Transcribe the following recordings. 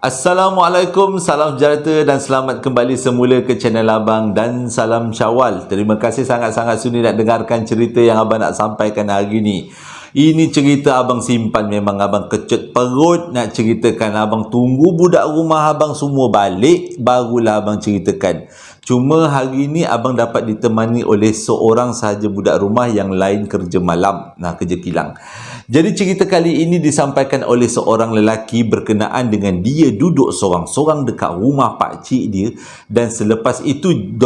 Assalamualaikum, salam sejahtera dan selamat kembali semula ke channel Abang dan salam Syawal. Terima kasih sangat-sangat sudi nak dengarkan cerita yang Abang nak sampaikan hari ini. Ini cerita Abang simpan, memang Abang kecut perut nak ceritakan. Abang tunggu budak rumah Abang semua balik, barulah Abang ceritakan. Cuma hari ini Abang dapat ditemani oleh seorang sahaja budak rumah yang lain kerja malam, kerja kilang. Jadi cerita kali ini disampaikan oleh seorang lelaki berkenaan dengan dia duduk sorang-sorang dekat rumah pakcik dia dan selepas itu ...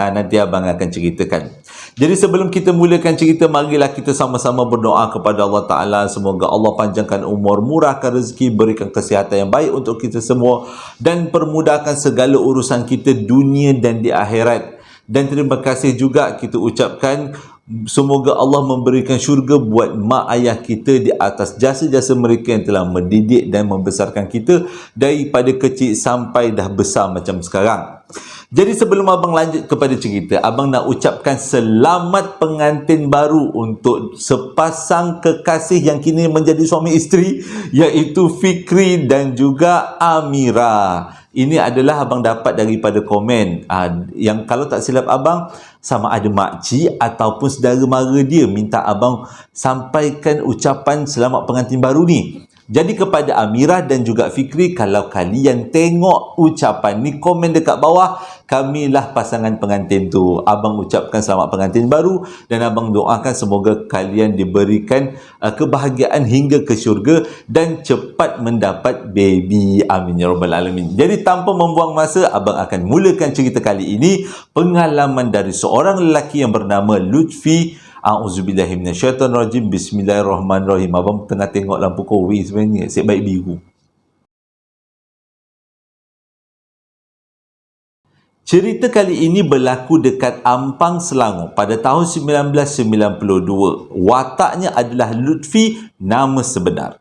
Nanti Abang akan ceritakan. Jadi sebelum kita mulakan cerita, marilah kita sama-sama berdoa kepada Allah Ta'ala. Semoga Allah panjangkan umur, murahkan rezeki, berikan kesihatan yang baik untuk kita semua dan permudahkan segala urusan kita dunia dan di akhirat. Dan terima kasih juga kita ucapkan semoga Allah memberikan syurga buat mak ayah kita di atas jasa-jasa mereka yang telah mendidik dan membesarkan kita daripada kecil sampai dah besar macam sekarang. Jadi sebelum Abang lanjut kepada cerita, Abang nak ucapkan selamat pengantin baru untuk sepasang kekasih yang kini menjadi suami isteri, iaitu Fikri dan juga Amira. Ini adalah Abang dapat daripada komen yang kalau tak silap Abang, sama ada makcik ataupun saudara mara dia minta Abang sampaikan ucapan selamat pengantin baru ni. Jadi kepada Amira dan juga Fikri, kalau kalian tengok ucapan ni, komen dekat bawah, kamilah pasangan pengantin tu. Abang ucapkan selamat pengantin baru dan Abang doakan semoga kalian diberikan kebahagiaan hingga ke syurga dan cepat mendapat baby. Amin ya rabbal alamin. Jadi tanpa membuang masa, Abang akan mulakan cerita kali ini. Pengalaman dari seorang lelaki yang bernama Lutfi. A'udzubillahiminasyaitanirrajim. Bismillahirrahmanirrahim. Abang tengah tengok lampu kowe sebenarnya, asyik baik biru. Cerita kali ini berlaku dekat Ampang, Selangor pada tahun 1992. Wataknya adalah Lutfi, nama sebenar.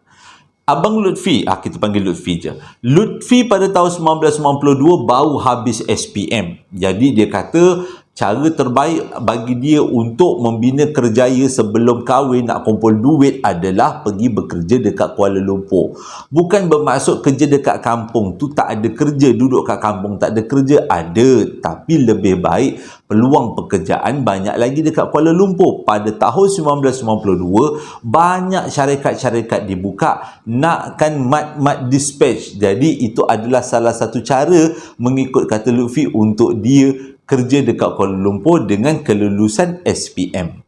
Abang Lutfi, kita panggil Lutfi je. Lutfi pada tahun 1992 baru habis SPM. Jadi dia kata cara terbaik bagi dia untuk membina kerjaya sebelum kahwin, nak kumpul duit adalah pergi bekerja dekat Kuala Lumpur. Bukan bermaksud kerja dekat kampung tu tak ada kerja, duduk kat kampung tak ada kerja, ada. Tapi lebih baik peluang pekerjaan banyak lagi dekat Kuala Lumpur. Pada tahun 1992, banyak syarikat-syarikat dibuka, nakkan mat-mat dispatch. Jadi itu adalah salah satu cara mengikut kata Lutfi untuk dia kerja dekat Kuala Lumpur dengan kelulusan SPM.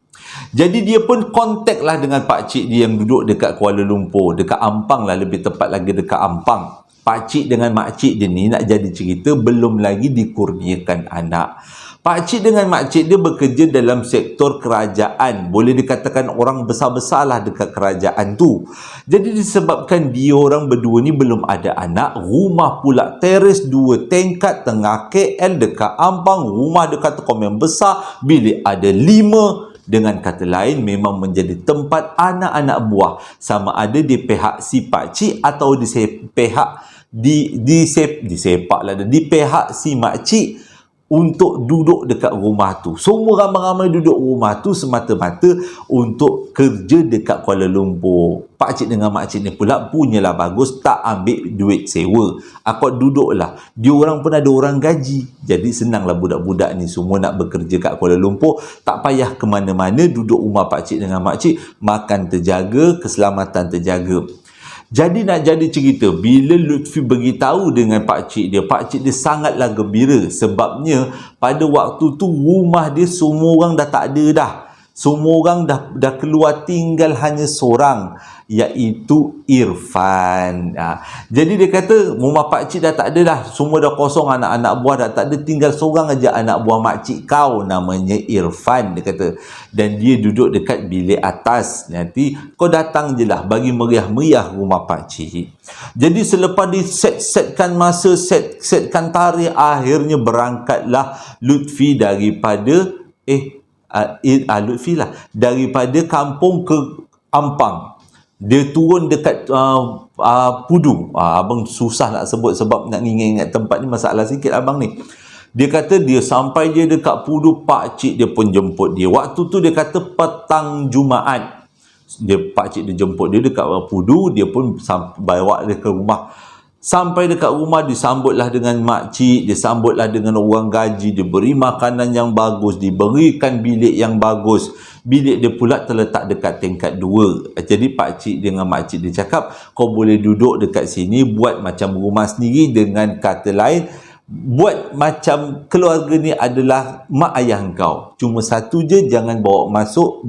Jadi dia pun kontak lah dengan pakcik dia yang duduk dekat Kuala Lumpur, dekat Ampang lah, lebih tepat lagi dekat Ampang. Pakcik dengan makcik dia ni, nak jadi cerita, belum lagi dikurniakan anak. Pakcik dengan makcik dia bekerja dalam sektor kerajaan. Boleh dikatakan orang besar-besar lah dekat kerajaan tu. Jadi disebabkan dia orang berdua ni belum ada anak, rumah pula teres 2 tingkat tengah KL dekat Ampang, rumah dekat komen besar, bilik ada 5. Dengan kata lain, memang menjadi tempat anak-anak buah, sama ada di pihak si pakcik atau di pihak di pihak si makcik untuk duduk dekat rumah tu. Semua ramai-ramai duduk rumah tu semata-mata untuk kerja dekat Kuala Lumpur. Pakcik dengan makcik ni pula punyalah bagus, tak ambil duit sewa. Akak duduklah. Diorang pun ada orang gaji. Jadi senanglah budak-budak ni semua nak bekerja kat Kuala Lumpur. Tak payah ke mana-mana, duduk rumah pakcik dengan makcik, makan terjaga, keselamatan terjaga. Jadi nak jadi cerita, bila Lutfi beritahu dengan pakcik dia sangatlah gembira. Sebabnya pada waktu tu rumah dia semua orang dah tak ada dah. Semua orang dah keluar, tinggal hanya seorang, iaitu Irfan. Jadi dia kata rumah pakcik dah tak ada dah, semua dah kosong, anak-anak buah dah tak ada, tinggal seorang aja anak buah makcik kau, namanya Irfan, dia kata. Dan dia duduk dekat bilik atas, nanti kau datang je lah bagi meriah-meriah rumah pakcik. Jadi selepas di setkan masa, setkan tarikh, akhirnya berangkatlah Lutfi daripada Lutfi lah daripada kampung ke Ampang. Dia turun dekat Pudu. Abang susah nak sebut sebab nak ingat-ingat tempat ni masalah sikit abang ni. Dia kata dia sampai dia dekat Pudu, pakcik dia pun jemput dia. Waktu tu dia kata petang Jumaat. Pakcik dia jemput dia dekat Pudu, dia pun bawa dia ke rumah Sampai dekat rumah disambutlah dengan makcik, disambutlah dengan orang gaji, diberi makanan yang bagus, diberikan bilik yang bagus. Bilik dia pula terletak dekat tingkat 2. Jadi pakcik dengan makcik dia cakap, kau boleh duduk dekat sini, buat macam rumah sendiri. Dengan kata lain, buat macam keluarga ni adalah mak ayah kau. Cuma satu je, jangan bawa masuk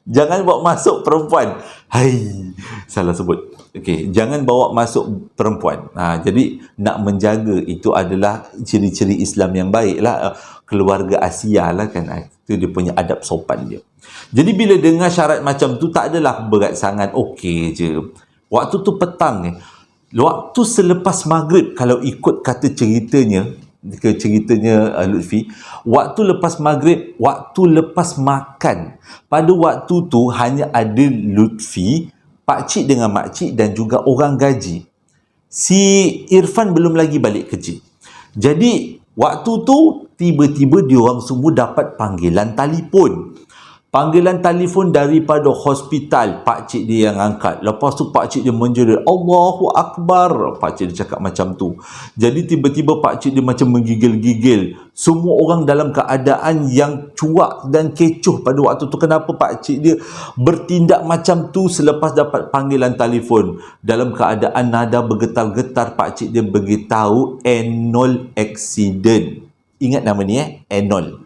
jangan bawa masuk perempuan. Hai, salah sebut. Okey, jangan bawa masuk perempuan. Jadi nak menjaga itu adalah ciri-ciri Islam yang baik lah. Keluarga Asia lah kan. Itu dia punya adab sopan dia. Jadi bila dengar syarat macam tu, tak adalah berat sangat. Okey je. Waktu tu petang ni. Waktu selepas maghrib, kalau ikut kata ceritanya Lutfi, waktu lepas maghrib, waktu lepas makan, pada waktu tu hanya ada Lutfi, pakcik dengan makcik dan juga orang gaji. Si Irfan belum lagi balik kerja. Jadi waktu tu tiba-tiba diorang semua dapat panggilan telefon. Panggilan telefon daripada hospital. Pakcik dia yang angkat. Lepas tu pakcik dia menjerit, Allahu Akbar. Pakcik dia cakap macam tu. Jadi tiba-tiba pakcik dia macam menggigil-gigil. Semua orang dalam keadaan yang cuak dan kecoh pada waktu tu. Kenapa pakcik dia bertindak macam tu selepas dapat panggilan telefon? Dalam keadaan nada bergetar-getar, pakcik dia beritahu Enol accident. Ingat nama ni Enol.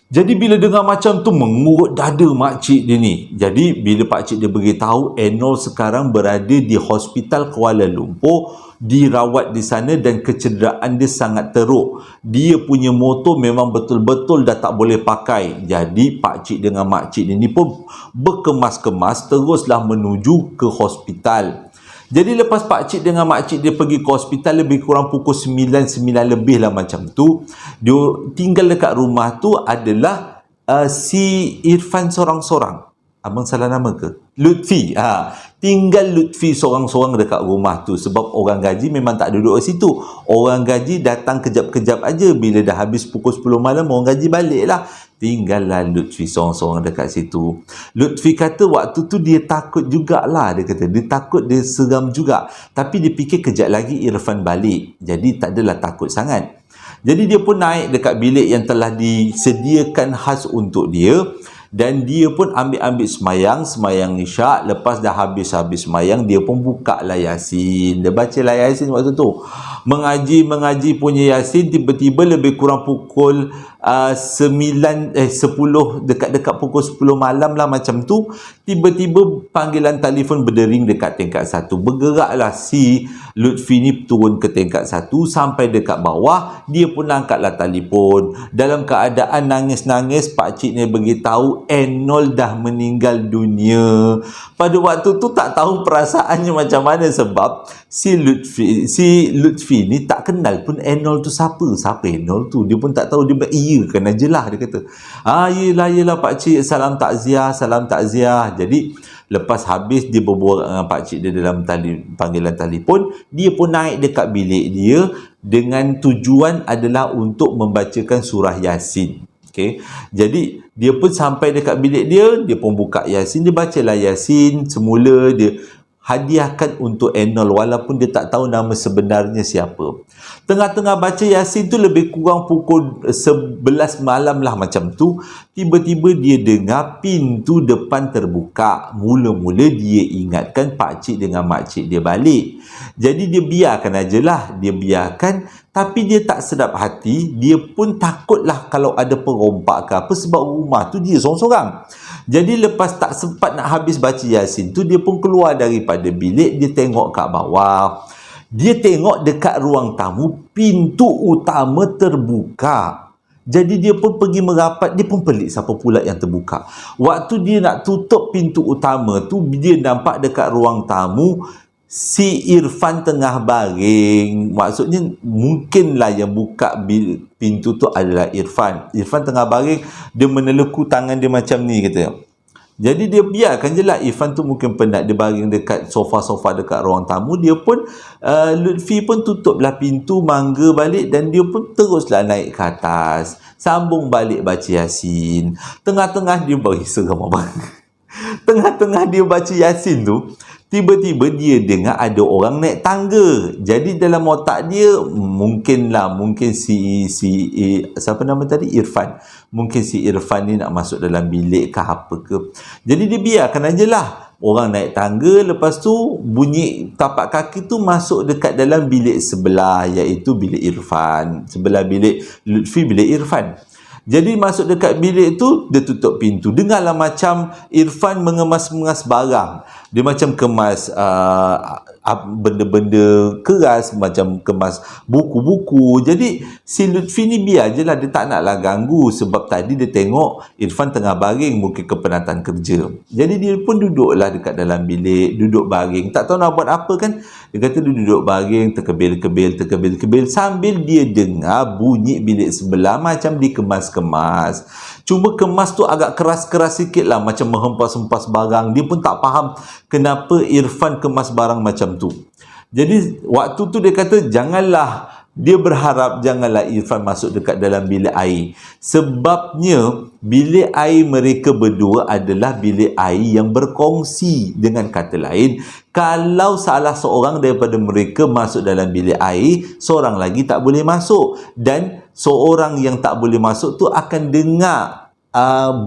Jadi bila dengar macam tu, mengurut dada makcik dia ni. Jadi bila pakcik dia beritahu Enol sekarang berada di hospital Kuala Lumpur, dirawat di sana dan kecederaan dia sangat teruk. Dia punya motor memang betul-betul dah tak boleh pakai. Jadi pakcik dengan makcik dia ni pun berkemas-kemas teruslah menuju ke hospital. Jadi lepas pakcik dengan makcik dia pergi ke hospital lebih kurang pukul 9 lebih lah macam tu. Dia tinggal dekat rumah tu adalah si Irfan seorang-seorang. Abang salah nama ke? Lutfi. Tinggal Lutfi seorang-seorang dekat rumah tu. Sebab orang gaji memang tak duduk di situ. Orang gaji datang kejap-kejap aja. Bila dah habis pukul 10 malam, orang gaji balik lah. Tinggallah Lutfi seorang-seorang dekat situ. Lutfi kata waktu tu dia takut jugalah. Dia kata dia takut, dia seram juga. Tapi dia fikir kejap lagi Irfan balik. Jadi tak adalah takut sangat. Jadi dia pun naik dekat bilik yang telah disediakan khas untuk dia. Dan dia pun ambil semayang isyak. Lepas dah habis semayang, dia pun buka lah Yasin. Dia baca lah Yasin waktu tu. Mengaji punya Yasin. Tiba-tiba lebih kurang pukul 10 dekat pukul 10 malam lah macam tu. Tiba-tiba panggilan telefon berdering dekat tingkat 1. Bergeraklah si Lutfi ni turun ke tingkat 1 sampai dekat bawah. Dia pun angkatlah telefon. Dalam keadaan nangis-nangis, pakcik ni beritahu Enol dah meninggal dunia. Pada waktu tu tak tahu perasaannya macam mana sebab si Lutfi ni tak kenal pun Enol tu siapa Enol tu. Dia pun tak tahu. Dia kan aja lah, dia kata. Yelah pakcik, salam takziah. Jadi lepas habis dia berbual dengan pakcik dia dalam panggilan telefon, dia pun naik dekat bilik dia dengan tujuan adalah untuk membacakan surah Yasin. Okay. Jadi dia pun sampai dekat bilik dia pun buka Yasin, dia bacalah Yasin. Semula dia hadiahkan untuk Enol walaupun dia tak tahu nama sebenarnya siapa. Tengah-tengah baca Yasin tu lebih kurang pukul 11 malam lah macam tu. Tiba-tiba dia dengar pintu depan terbuka. Mula-mula dia ingatkan pakcik dengan makcik dia balik. Jadi dia biarkan ajalah. Dia biarkan. Tapi dia tak sedap hati. Dia pun takutlah kalau ada perompak ke apa. Sebab rumah tu dia seorang-seorang. Jadi lepas tak sempat nak habis baca Yasin tu, dia pun keluar daripada bilik. Dia tengok kat bawah. Dia tengok dekat ruang tamu, pintu utama terbuka. Jadi dia pun pergi merapat. Dia pun pelik siapa pula yang terbuka. Waktu dia nak tutup pintu utama tu, dia nampak dekat ruang tamu si Irfan tengah baring. Maksudnya mungkinlah yang buka pintu tu adalah Irfan. Irfan tengah baring, dia meneleku tangan dia macam ni kata. Jadi dia biarkan je lah Irfan tu mungkin penat. Dia baring dekat sofa-sofa dekat ruang tamu. Dia pun Lutfi pun tutuplah pintu, mangga balik dan dia pun teruslah naik ke atas. Sambung balik baca Yasin. Tengah-tengah dia bagi seram abang. Tengah-tengah dia baca Yasin tu, Tiba-tiba dia dengar ada orang naik tangga. Jadi dalam otak dia mungkin siapa nama tadi, Irfan. Mungkin si Irfan ni nak masuk dalam bilik ke apa ke. Jadi dia biarkan aje lah orang naik tangga, lepas tu bunyi tapak kaki tu masuk dekat dalam bilik sebelah, iaitu bilik Irfan. Sebelah bilik Lutfi, bilik Irfan. Jadi masuk dekat bilik tu, dia tutup pintu. Dengarlah macam Irfan mengemas-mengas barang. Dia macam kemas benda-benda keras, macam kemas buku-buku. Jadi si Lutfi ni biar je lah, dia tak naklah ganggu. Sebab tadi dia tengok Irfan tengah baring, mungkin kepenatan kerja. Jadi dia pun duduklah dekat dalam bilik, duduk baring. Tak tahu nak buat apa kan. Dia kata dia duduk baring, terkebil-kebil sambil dia dengar bunyi bilik sebelah macam dikemas-kemas. Cuma kemas tu agak keras-keras sikit lah, macam menghempas-hempas barang. Dia pun tak faham kenapa Irfan kemas barang macam tu. Jadi waktu tu dia kata dia berharap janganlah Irfan masuk dekat dalam bilik air. Sebabnya bilik air mereka berdua adalah bilik air yang berkongsi. Dengan kata lain, kalau salah seorang daripada mereka masuk dalam bilik air, seorang lagi tak boleh masuk. Dan seorang yang tak boleh masuk tu akan dengar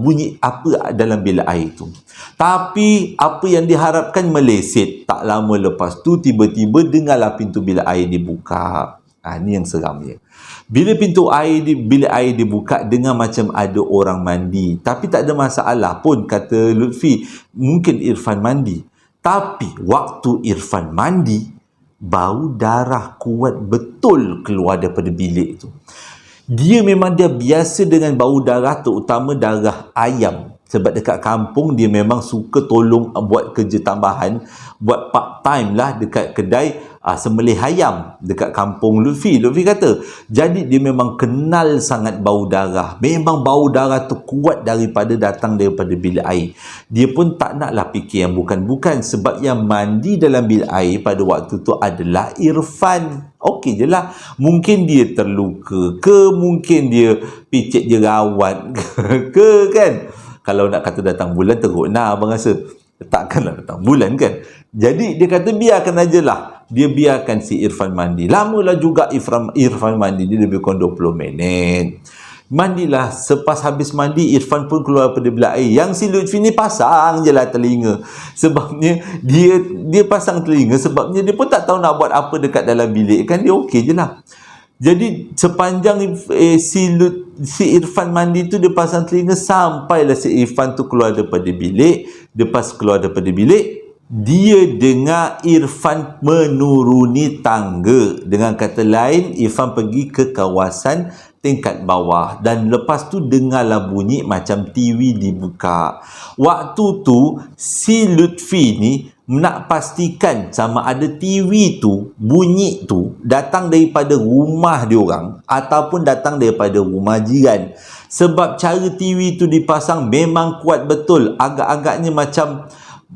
bunyi apa dalam bilik air tu. Tapi apa yang diharapkan meleset. Tak lama lepas tu tiba-tiba dengarlah pintu bilik air dibuka. Ni yang seramnya. Bila bilik air dibuka, dengar macam ada orang mandi. Tapi tak ada masalah pun, kata Lutfi. Mungkin Irfan mandi. Tapi waktu Irfan mandi, bau darah kuat betul keluar daripada bilik tu. Dia memang biasa dengan bau darah, terutama darah ayam. Sebab dekat kampung dia memang suka tolong buat kerja tambahan, buat part time lah dekat kedai sembelih ayam dekat kampung Lutfi. Lutfi kata, jadi dia memang kenal sangat bau darah. Memang bau darah tu kuat datang daripada bilik air. Dia pun tak naklah fikir yang bukan-bukan, sebab yang mandi dalam bilik air pada waktu tu adalah Irfan. Okey je lah. Mungkin dia terluka ke, mungkin dia picit jerawat ke kan. Kalau nak kata datang bulan, teruk nak abang rasa. Takkanlah datang bulan kan. Jadi dia kata biarkan aje lah. Dia biarkan si Irfan mandi. Lamalah juga Irfan mandi. Dia lebih kurang 20 minit. Mandilah. Selepas habis mandi, Irfan pun keluar daripada bilik air. Yang si Lutfi ni pasang je lah telinga. Sebabnya dia pasang telinga. Sebabnya dia pun tak tahu nak buat apa dekat dalam bilik kan. Dia okey je lah. Jadi sepanjang si Irfan mandi tu, dia pasang telinga sampailah si Irfan tu keluar daripada bilik. Lepas keluar daripada bilik, dia dengar Irfan menuruni tangga. Dengan kata lain, Irfan pergi ke kawasan tingkat bawah. Dan lepas tu dengarlah bunyi macam TV dibuka. Waktu tu si Lutfi ni nak pastikan sama ada TV tu, bunyi tu datang daripada rumah diorang ataupun datang daripada rumah jiran. Sebab cara TV tu dipasang memang kuat betul. Agak-agaknya macam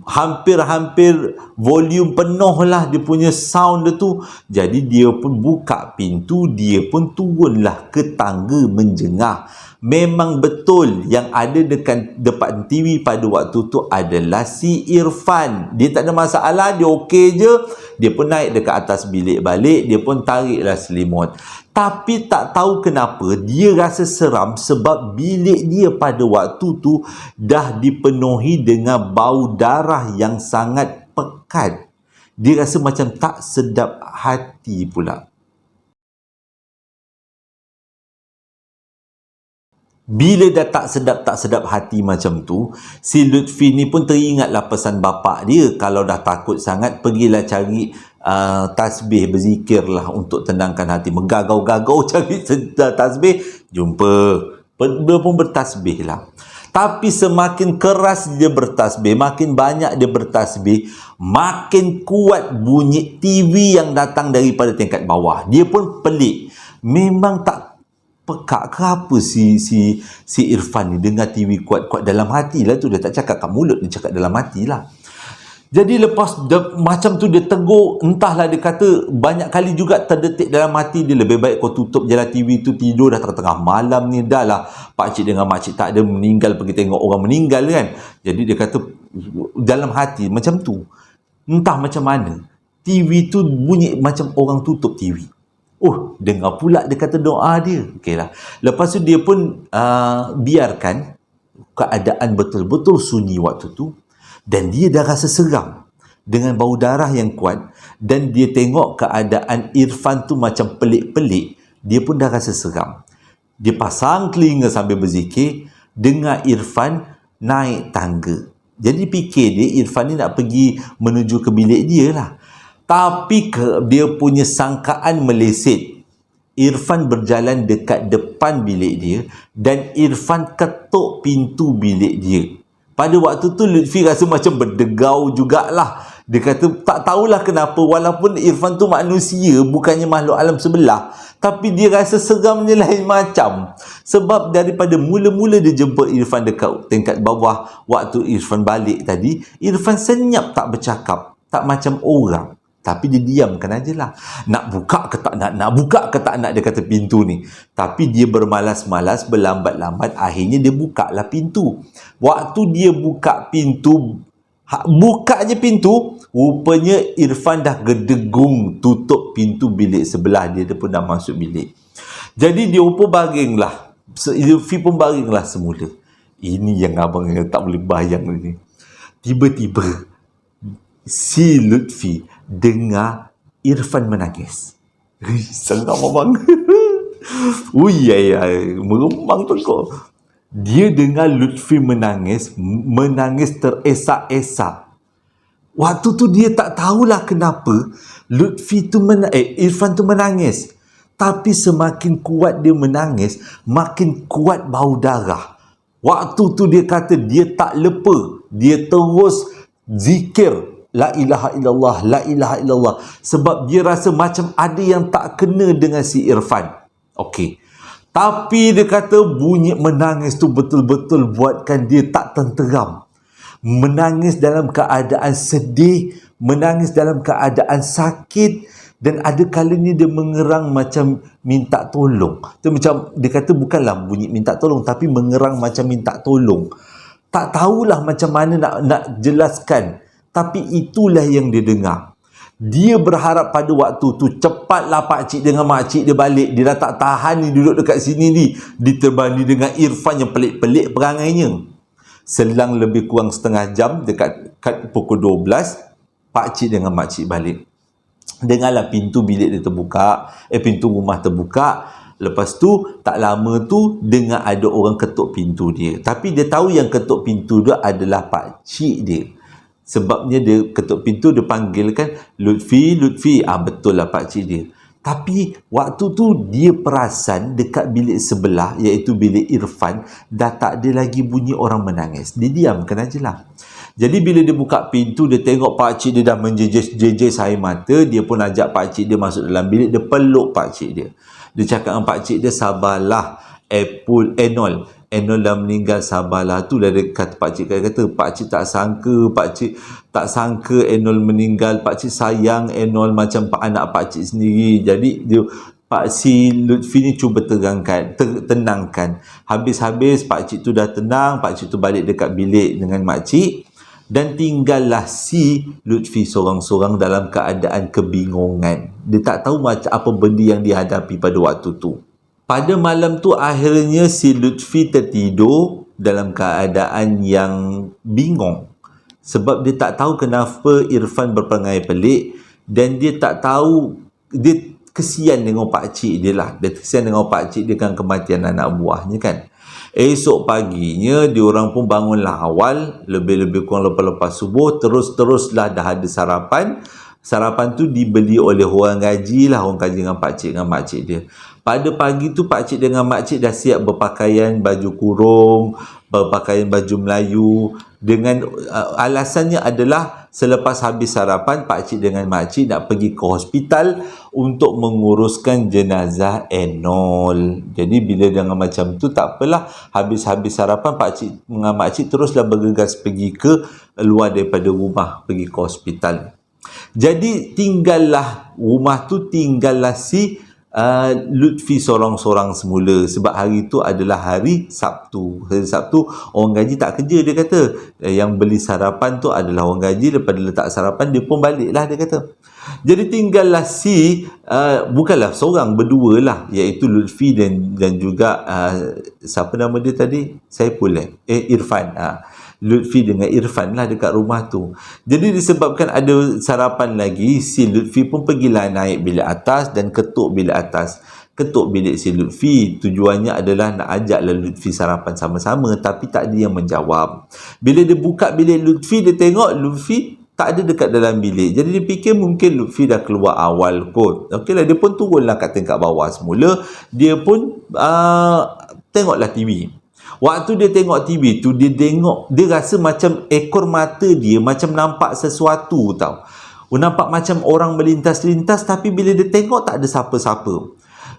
hampir-hampir volume penuh lah dia punya sound dia tu. Jadi dia pun buka pintu, dia pun turunlah ke tangga menjengah. Memang betul yang ada dekat depan TV pada waktu tu adalah si Irfan. Dia tak ada masalah, dia okey je. Dia pun naik dekat atas bilik balik, dia pun tariklah selimut. Tapi tak tahu kenapa dia rasa seram, sebab bilik dia pada waktu tu dah dipenuhi dengan bau darah yang sangat pekat. Dia rasa macam tak sedap hati pula. Bila dah tak sedap hati macam tu, si Lutfi ni pun teringatlah pesan bapak dia. Kalau dah takut sangat, pergilah cari tasbih, berzikirlah untuk tenangkan hati. Menggagau-gagau cari tasbih, jumpa. Dia pun bertasbih lah. Tapi semakin keras dia bertasbih, makin banyak dia bertasbih, makin kuat bunyi TV yang datang daripada tingkat bawah. Dia pun pelik. Memang tak pekak ke apa si Irfan ni dengar TV kuat-kuat dalam hati lah tu. Dia tak cakap kat mulut, dia cakap dalam hati lah. Jadi lepas macam tu dia tegur, entahlah, dia kata banyak kali juga terdetik dalam hati dia, lebih baik kau tutup je lah TV tu, tidur dah tengah-tengah malam ni, dah lah pakcik dengan makcik tak ada meninggal, pergi tengok orang meninggal kan. Jadi dia kata dalam hati macam tu. Entah macam mana, TV tu bunyi macam orang tutup TV. Oh, dengar pula dia kata doa dia. Okey lah. Lepas tu dia pun biarkan keadaan betul-betul sunyi waktu tu, dan dia dah rasa seram dengan bau darah yang kuat, dan dia tengok keadaan Irfan tu macam pelik-pelik, dia pun dah rasa seram. Dia pasang telinga sambil berzikir, dengar Irfan naik tangga. Jadi fikir dia Irfan ni nak pergi menuju ke bilik dia lah. Tapi dia punya sangkaan meleset. Irfan berjalan dekat depan bilik dia dan Irfan ketuk pintu bilik dia. Pada waktu tu Lutfi rasa macam berdegau jugalah. Dia kata tak tahulah kenapa, walaupun Irfan tu manusia, bukannya makhluk alam sebelah, tapi dia rasa seramnya lain macam. Sebab daripada mula-mula dia jumpa Irfan dekat tingkat bawah, waktu Irfan balik tadi, Irfan senyap tak bercakap, tak macam orang. Tapi dia diamkan aje lah. Nak buka ke tak nak, nak buka ke tak nak, dia kata pintu ni. Tapi dia bermalas-malas, berlambat-lambat, akhirnya dia buka lah pintu. Waktu dia buka pintu, buka je pintu, rupanya Irfan dah gedegung tutup pintu bilik sebelah dia. Dia pun dah masuk bilik. Jadi dia pun baring lah. Lutfi pun baring lah semula. Ini yang abang tak boleh bayang ni. Tiba-tiba si Lutfi dengar Irfan menangis. Seram abang. Ui, meremang tu kau. Dia dengar Lutfi menangis teresak-esak. Waktu tu dia tak tahulah kenapa Lutfi tu Irfan tu menangis. Tapi semakin kuat dia menangis, makin kuat bau darah. Waktu tu dia kata dia tak lepa. Dia terus zikir La ilaha illallah, la ilaha illallah. Sebab dia rasa macam ada yang tak kena dengan si Irfan. Okey. Tapi dia kata bunyi menangis tu betul-betul buatkan dia tak tenteram. Menangis dalam keadaan sedih, menangis dalam keadaan sakit, dan ada kalanya dia mengerang macam minta tolong. Tu macam dia kata bukanlah bunyi minta tolong, tapi mengerang macam minta tolong. Tak tahulah macam mana nak jelaskan. Tapi itulah yang dia dengar. Dia berharap pada waktu tu cepatlah pakcik dengan makcik dia balik. Dia dah tak tahan ni duduk dekat sini ni. Diterbani dengan Irfan yang pelik-pelik perangainya. Selang lebih kurang setengah jam, dekat pukul 12, pakcik dengan makcik balik. Dengarlah pintu bilik dia terbuka. Pintu rumah terbuka. Lepas tu tak lama tu dengar ada orang ketuk pintu dia. Tapi dia tahu yang ketuk pintu dia adalah pakcik dia. Sebabnya dia ketuk pintu, dia panggilkan Lutfi. Betul lah pakcik dia. Tapi waktu tu dia perasan dekat bilik sebelah, iaitu bilik Irfan, dah tak ada lagi bunyi orang menangis. Dia diamkan aje lah. Jadi bila dia buka pintu, dia tengok pakcik dia dah menjejes air mata. Dia pun ajak pakcik dia masuk dalam bilik. Dia peluk pakcik dia. Dia cakap dengan pakcik dia, sabarlah Enol dah meninggal, sabarlah. Tu lah dia kata pakcik. Kata pakcik tak sangka Enol meninggal. Pakcik sayang Enol macam anak pakcik sendiri. Jadi si Lutfi ni cuba tenangkan. Habis-habis pakcik tu dah tenang. Pakcik tu balik dekat bilik dengan makcik. Dan tinggallah si Lutfi sorang-sorang dalam keadaan kebingungan. Dia tak tahu macam apa benda yang dihadapi pada waktu tu. Pada malam tu akhirnya si Lutfi tertidur dalam keadaan yang bingung. Sebab dia tak tahu kenapa Irfan berperangai pelik, dan dia tak tahu, dia kesian dengan pakcik dia lah. Dia kesian dengan pakcik dia kan kematian anak buahnya kan. Esok paginya diorang pun bangunlah awal, lebih-lebih kurang lepas-lepas subuh, terus-teruslah dah ada sarapan. Sarapan tu dibeli oleh orang gaji lah, orang gaji dengan pakcik dengan makcik dia. Pada pagi tu pakcik dengan makcik dah siap berpakaian baju kurung, berpakaian baju Melayu, dengan alasannya adalah selepas habis sarapan pakcik dengan makcik nak pergi ke hospital untuk menguruskan jenazah Enol. Jadi bila dengan macam tu tak apalah, habis-habis sarapan pakcik dengan makcik teruslah bergegas pergi ke luar daripada rumah, pergi ke hospital. Jadi tinggallah rumah tu, tinggallah si Lutfi sorang-sorang semula sebab hari tu adalah hari Sabtu. Hari Sabtu orang gaji tak kerja, dia kata. Yang beli sarapan tu adalah orang gaji, lepas dia letak sarapan dia pun baliklah, dia kata. Jadi tinggallah bukanlah seorang, berdua lah, iaitu Lutfi dan juga siapa nama dia tadi? Saiful Irfan. Lutfi dengan Irfan lah dekat rumah tu. Jadi disebabkan ada sarapan lagi, si Lutfi pun pergilah naik bilik atas dan ketuk bilik atas. Ketuk bilik si Lutfi, tujuannya adalah nak ajaklah Lutfi sarapan sama-sama, tapi tak ada yang menjawab. Bila dia buka bilik Lutfi, dia tengok Lutfi tak ada dekat dalam bilik. Jadi dia fikir mungkin Lutfi dah keluar awal kot. Okeylah, dia pun turunlah kat tingkat bawah semula. Dia pun tengoklah TV. Waktu dia tengok TV tu, dia rasa macam ekor mata dia macam nampak sesuatu tau. Nampak macam orang melintas-lintas, tapi bila dia tengok tak ada siapa-siapa.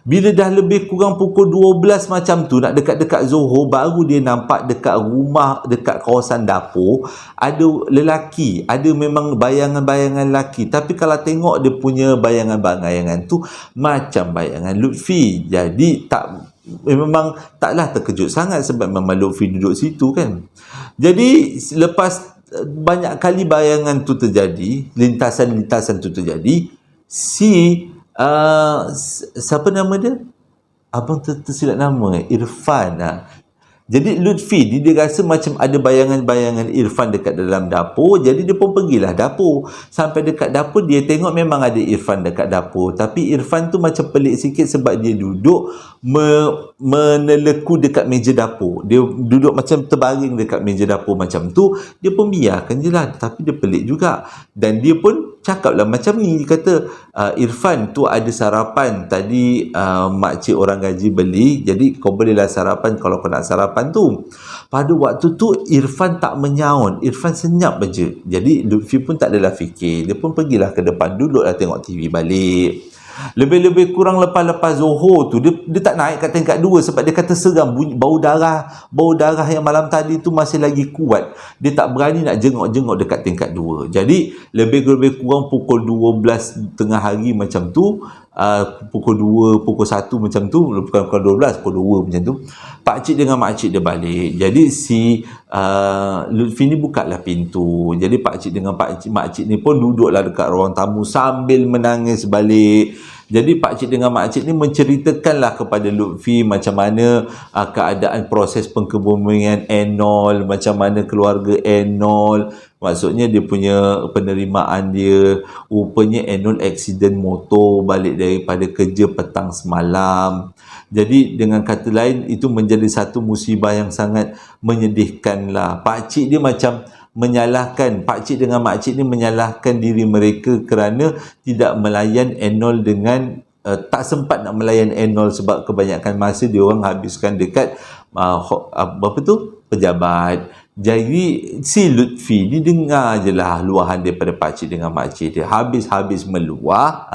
Bila dah lebih kurang pukul 12 macam tu, nak dekat-dekat Zohor, baru dia nampak dekat rumah, dekat kawasan dapur, ada lelaki, ada memang bayangan-bayangan lelaki. Tapi kalau tengok dia punya bayangan-bayangan tu macam bayangan Lutfi. Jadi memang taklah terkejut sangat sebab memang Lutfi duduk situ kan. Jadi lepas banyak kali bayangan tu terjadi, lintasan-lintasan tu terjadi, siapa nama dia? Abang tersilap nama, Irfan. Jadi Lutfi dia rasa macam ada bayangan-bayangan Irfan dekat dalam dapur. Jadi dia pun pergilah dapur. Sampai dekat dapur, dia tengok memang ada Irfan dekat dapur. Tapi Irfan tu macam pelik sikit sebab dia duduk meneleku dekat meja dapur. Dia duduk macam terbaring dekat meja dapur macam tu. Dia pun biarkan je lah. Tapi dia pelik juga. Dan dia pun cakaplah macam ni. Dia kata, Irfan tu ada sarapan. Tadi makcik orang gaji beli. Jadi kau bolehlah sarapan kalau kau nak sarapan tu. Pada waktu tu Irfan tak menyaut. Irfan senyap je. Jadi Lutfi pun tak adalah fikir. Dia pun pergilah ke depan, duduklah tengok TV balik. Lebih-lebih kurang lepas-lepas Zohor tu, dia tak naik kat tingkat 2 sebab dia kata seram, bau darah yang malam tadi tu masih lagi kuat. Dia tak berani nak jenguk-jenguk dekat tingkat 2. Jadi lebih-lebih kurang pukul 12 tengah hari macam tu, pukul 2, pukul 1 macam tu, bukan pukul 12, pukul 2 macam tu, pakcik dengan makcik dia balik. Jadi si Lutfi ni bukalah pintu. Jadi pakcik dengan makcik ni pun duduklah dekat ruang tamu sambil menangis balik. Jadi pakcik dengan makcik ni menceritakanlah kepada Lutfi macam mana keadaan proses pengkebumian Enol, macam mana keluarga Enol. Maksudnya dia punya penerimaan dia, rupanya Enol aksiden motor balik daripada kerja petang semalam. Jadi dengan kata lain, itu menjadi satu musibah yang sangat menyedihkan lah. Pakcik dia macam menyalahkan, pakcik dengan makcik ni menyalahkan diri mereka kerana tidak melayan Enol dengan tak sempat nak melayan Enol sebab kebanyakan masa dia orang habiskan dekat pejabat. Jadi si Lutfi ni dengar je lah luahan daripada pakcik dengan makcik dia. Habis-habis meluah,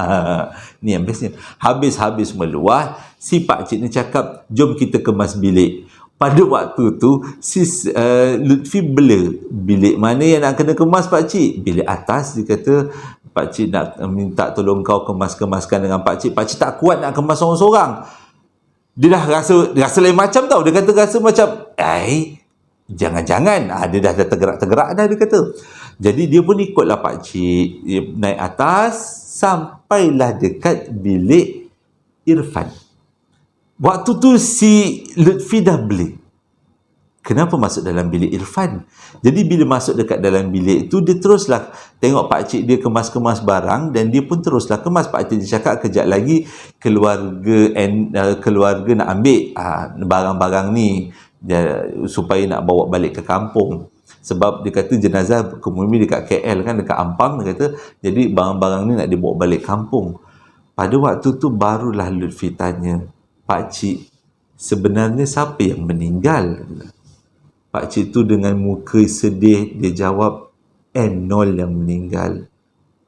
ni yang bestnya, habis-habis meluah, si pakcik ni cakap, jom kita kemas bilik. Pada waktu tu, si Lutfi bela. Bilik mana yang nak kena kemas pakcik? Bilik atas, dia kata. Pakcik nak minta tolong kau kemas-kemaskan dengan pakcik. Pakcik tak kuat nak kemas seorang-seorang. Dia dah rasa lain macam tau. Dia kata rasa macam, jangan-jangan. Dia dah tergerak-tergerak dah, dia kata. Jadi dia pun ikutlah pakcik. Dia naik atas, sampailah dekat bilik Irfan. Waktu tu si Lutfi dah beli. Kenapa masuk dalam bilik Irfan? Jadi bila masuk dekat dalam bilik tu, dia teruslah tengok pakcik dia kemas-kemas barang dan dia pun teruslah kemas. Pakcik dia cakap kejap lagi keluarga nak ambil barang-barang ni supaya nak bawa balik ke kampung. Sebab dia kata jenazah kemudian dekat KL kan, dekat Ampang, dia kata. Jadi barang-barang ni nak dibawa balik kampung. Pada waktu tu barulah Lutfi tanya, pakcik, sebenarnya siapa yang meninggal? Pakcik tu dengan muka sedih, dia jawab, Enol yang meninggal.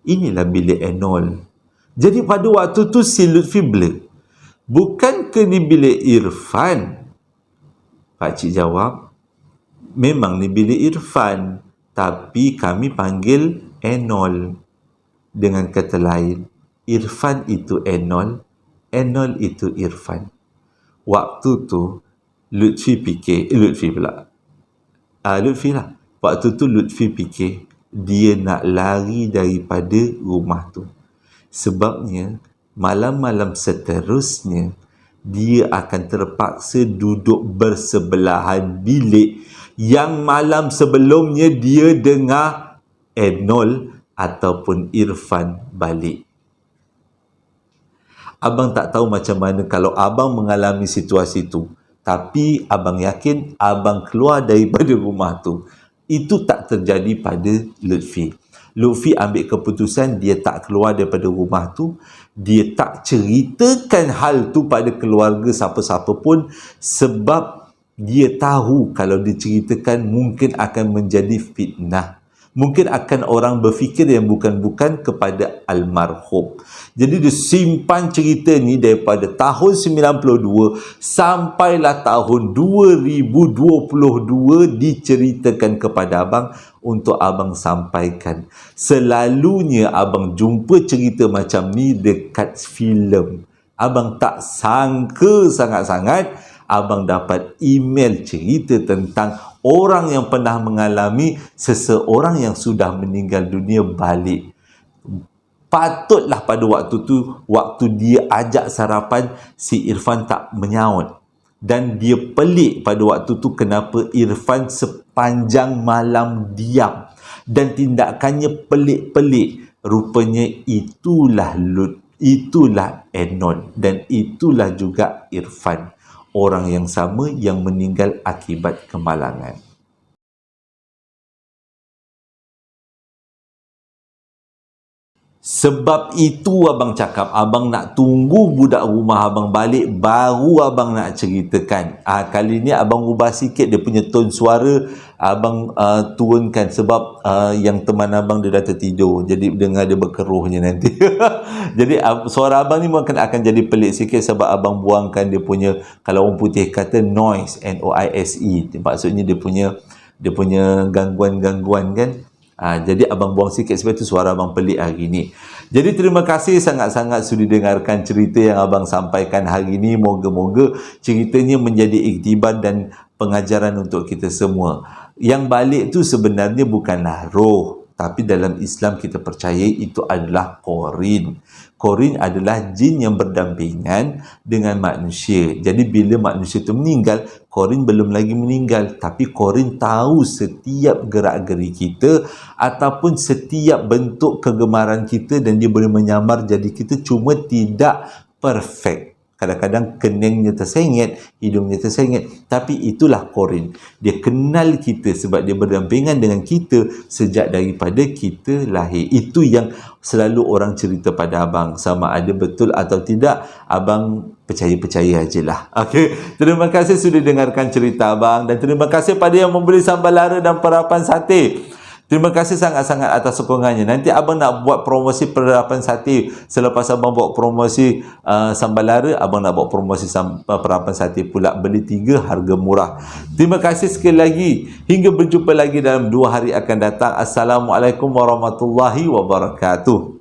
Inilah bilik Enol. Jadi pada waktu tu si Lutfi blur. Bukankah ni bilik Irfan? Pakcik jawab, memang ni bilik Irfan, tapi kami panggil Enol. Dengan kata lain, Irfan itu Enol Enol itu Irfan. Waktu tu Lutfi fikir, Lutfi lah. Waktu tu Lutfi fikir dia nak lari daripada rumah tu. Sebabnya malam-malam seterusnya dia akan terpaksa duduk bersebelahan bilik yang malam sebelumnya dia dengar Enol ataupun Irfan balik. Abang tak tahu macam mana kalau abang mengalami situasi tu. Tapi abang yakin abang keluar daripada rumah tu. Itu tak terjadi pada Lutfi. Lutfi ambil keputusan dia tak keluar daripada rumah tu. Dia tak ceritakan hal tu pada keluarga siapa-siapa pun. Sebab dia tahu kalau diceritakan mungkin akan menjadi fitnah. Mungkin akan orang berfikir yang bukan-bukan kepada almarhum. Jadi dia simpan cerita ni daripada tahun 92 sampailah tahun 2022 diceritakan kepada abang untuk abang sampaikan. Selalunya abang jumpa cerita macam ni dekat filem. Abang tak sangka sangat-sangat abang dapat email cerita tentang orang yang pernah mengalami seseorang yang sudah meninggal dunia balik. Patutlah pada waktu tu, waktu dia ajak sarapan, si Irfan tak menyaut. Dan dia pelik pada waktu tu kenapa Irfan sepanjang malam diam. Dan tindakannya pelik-pelik. Rupanya itulah Enol. Dan itulah juga Irfan. Orang yang sama yang meninggal akibat kemalangan. Sebab itu abang cakap, abang nak tunggu budak rumah abang balik, baru abang nak ceritakan. Kali ni abang ubah sikit dia punya tone suara, abang turunkan sebab yang teman abang dia dah tertidur. Jadi dengar dia berkeruhnya nanti. Jadi suara abang ni mungkin akan jadi pelik sikit sebab abang buangkan dia punya, kalau orang putih kata noise, N-O-I-S-E. Maksudnya dia punya gangguan-gangguan kan. Jadi abang buang sikit sebab itu suara abang pelik hari ni. Jadi terima kasih sangat-sangat sudi dengarkan cerita yang abang sampaikan hari ni. Moga-moga ceritanya menjadi iktibar dan pengajaran untuk kita semua. Yang balik tu sebenarnya bukanlah roh, tapi dalam Islam kita percaya itu adalah Qorin. Qorin adalah jin yang berdampingan dengan manusia. Jadi bila manusia itu meninggal, Qorin belum lagi meninggal. Tapi Qorin tahu setiap gerak-geri kita ataupun setiap bentuk kegemaran kita dan dia boleh menyamar jadi kita, cuma tidak perfect. Kadang-kadang keningnya tersengit, hidungnya tersengit. Tapi itulah Qorin. Dia kenal kita sebab dia berdampingan dengan kita sejak daripada kita lahir. Itu yang selalu orang cerita pada abang. Sama ada betul atau tidak, abang percaya-percaya ajalah. Okey, terima kasih sudah dengarkan cerita abang. Dan terima kasih pada yang membeli sambal lara dan perapan sate. Terima kasih sangat-sangat atas sokongannya. Nanti abang nak buat promosi perapan sate. Selepas abang buat promosi sambal lara, abang nak buat promosi perapan sate pula. Beli 3 harga murah. Terima kasih sekali lagi. Hingga berjumpa lagi dalam 2 hari akan datang. Assalamualaikum warahmatullahi wabarakatuh.